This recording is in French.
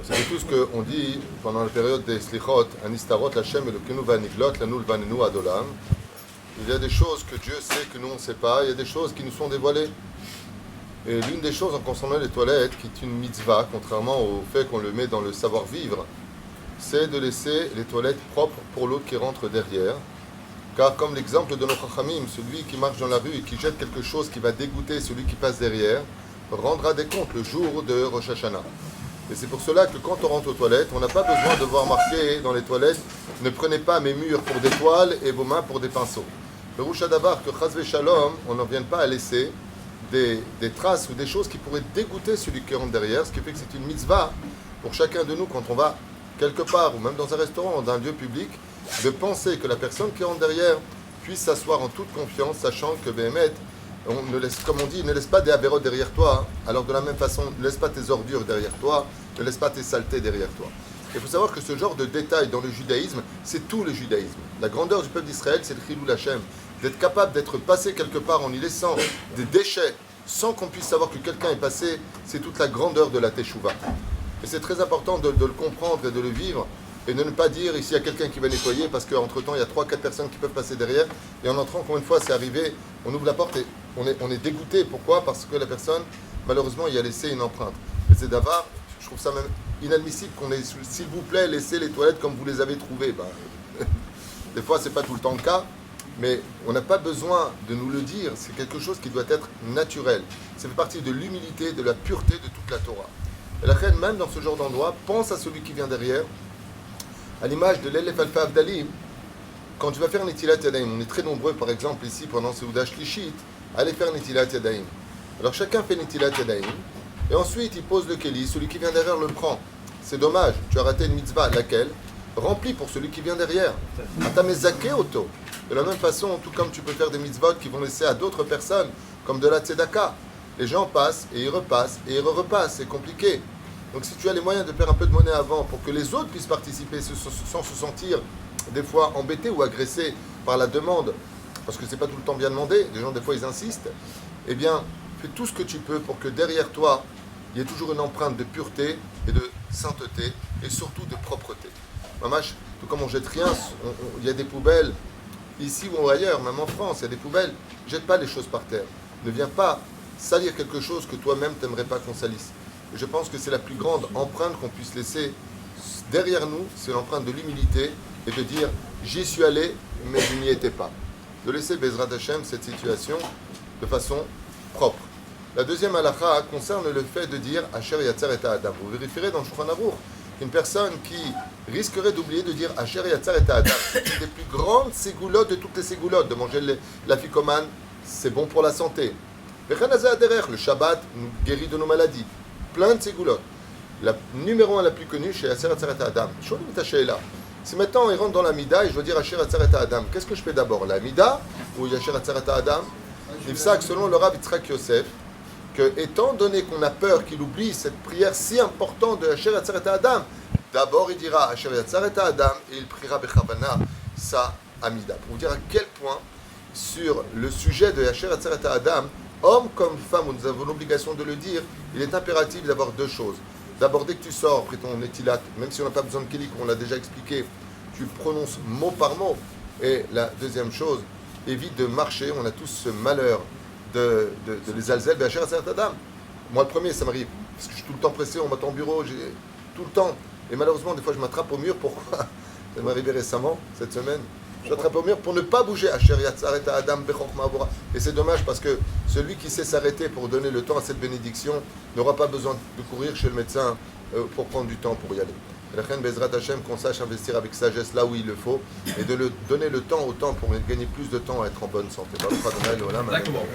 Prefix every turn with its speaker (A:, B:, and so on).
A: C'est tout ce qu'on dit pendant la période des Slichot, Anistarot, Lachem, Elokenu Vaniglot, Lanul Vanenu Adolam. Il y a des choses que Dieu sait que nous on ne sait pas, il y a des choses qui nous sont dévoilées. Et l'une des choses en concernant les toilettes, qui est une mitzvah, contrairement au fait qu'on le met dans le savoir-vivre, c'est de laisser les toilettes propres pour l'autre qui rentre derrière. Car comme l'exemple de nos Chachamim, celui qui marche dans la rue et qui jette quelque chose qui va dégoûter celui qui passe derrière, rendra des comptes le jour de Rosh Hashanah. Et c'est pour cela que quand on rentre aux toilettes, on n'a pas besoin de voir marqué dans les toilettes « Ne prenez pas mes murs pour des toiles et vos mains pour des pinceaux ». Le Rouch Hadavar, que Chazve Shalom, on n'en vienne pas à laisser des traces ou des choses qui pourraient dégoûter celui qui rentre derrière, ce qui fait que c'est une mitzvah pour chacun de nous quand on va quelque part, ou même dans un restaurant, dans un lieu public, de penser que la personne qui rentre derrière puisse s'asseoir en toute confiance, sachant que Béhémet, on ne laisse, comme on dit, ne laisse pas des avérotes derrière toi. Alors de la même façon, ne laisse pas tes ordures derrière toi, ne laisse pas tes saletés derrière toi. Il faut savoir que ce genre de détail dans le judaïsme, c'est tout le judaïsme. La grandeur du peuple d'Israël, c'est le Chilul Hashem. D'être capable d'être passé quelque part en y laissant des déchets sans qu'on puisse savoir que quelqu'un est passé, c'est toute la grandeur de la Teshuvah. Et c'est très important de le comprendre et de le vivre et de ne pas dire ici il y a quelqu'un qui va nettoyer parce qu'entre-temps il y a 3-4 personnes qui peuvent passer derrière et en entrant, encore une fois, c'est arrivé, on ouvre la porte et on est dégoûté. Pourquoi ? Parce que la personne, malheureusement, y a laissé une empreinte. Et c'est d'avoir, je trouve ça même inadmissible qu'on ait, s'il vous plaît, laissé les toilettes comme vous les avez trouvées. Des fois, c'est pas tout le temps le cas. Mais on n'a pas besoin de nous le dire, c'est quelque chose qui doit être naturel. Ça fait partie de l'humilité, de la pureté de toute la Torah. Et la reine, même dans ce genre d'endroit, pense à celui qui vient derrière. À l'image de l'Elef Alpha Avdalim, quand tu vas faire Netilat Yadayim, on est très nombreux par exemple ici pendant Seudah Shlishit, à aller faire Netilat Yadayim. Alors chacun fait Netilat Yadayim, et ensuite il pose le Keli, celui qui vient derrière le prend. C'est dommage, tu as raté une mitzvah, laquelle ? Remplis pour celui qui vient derrière. Atamezake auto. De la même façon, tout comme tu peux faire des mitzvot qui vont laisser à d'autres personnes, comme de la tzedaka. Les gens passent et ils repassent et ils repassent, c'est compliqué. Donc si tu as les moyens de faire un peu de monnaie avant pour que les autres puissent participer sans se sentir des fois embêtés ou agressés par la demande, parce que c'est pas tout le temps bien demandé, les gens des fois ils insistent, eh bien fais tout ce que tu peux pour que derrière toi, il y ait toujours une empreinte de pureté et de sainteté et surtout de propreté. Mamash, tout comme on jette rien, il y a des poubelles, ici ou ailleurs, même en France, il y a des poubelles, jette pas les choses par terre. Ne viens pas salir quelque chose que toi-même t'aimerais pas qu'on salisse. Et je pense que c'est la plus grande empreinte qu'on puisse laisser derrière nous, c'est l'empreinte de l'humilité et de dire j'y suis allé, mais je n'y étais pas. De laisser Bezrat Hashem cette situation de façon propre. La deuxième halakha concerne le fait de dire Asher Yatzar et Adam. Vous vérifierez dans le Shulchan Aruch qu'une personne qui risquerait d'oublier de dire Asher Yatzar et Adam, une des plus grandes ségoulottes de toutes les ségoulottes, de manger l'afikoman, c'est bon pour la santé. Le Shabbat nous guérit de nos maladies. Plein de ségoulottes. La numéro 1 la plus connue, c'est Asher Yatzar et Adam. Si maintenant il rentre dans la Mida et je dois dire Asher Yatzar et Adam, qu'est-ce que je fais d'abord, la Mida ou Asher Yatzar et Adam? Il ça que selon le Rav Yitzhak Yosef, que étant donné qu'on a peur qu'il oublie cette prière si importante de Asher Yatzar et Adam, d'abord il dira Asher Yatzar et Adam et il priera Bechavana sa Amida. Pour vous dire à quel point, sur le sujet de Asher Yatzar et Adam, homme comme femme, nous avons l'obligation de le dire, il est impératif d'avoir deux choses. D'abord, dès que tu sors, après ton étilat, même si on n'a pas besoin de Kéli, comme on l'a déjà expliqué, tu prononces mot par mot. Et la deuxième chose, évite de marcher, on a tous ce malheur de les alzel, Asher Yatzar et Adam. Moi, le premier, ça m'arrive, parce que je suis tout le temps pressé, on m'attend au bureau, tout le temps. Et malheureusement, des fois, je m'attrape au mur. Pourquoi ? Ça m'est arrivé récemment, cette semaine. Je m'attrape au mur pour ne pas bouger. Asher Yatzar et Adam Bechokma Avora. Et c'est dommage parce que celui qui sait s'arrêter pour donner le temps à cette bénédiction n'aura pas besoin de courir chez le médecin pour prendre du temps pour y aller. La reine Bezrat Hashem, qu'on sache investir avec sagesse là où il le faut et de donner le temps au temps pour gagner plus de temps à être en bonne santé.
B: D'accord.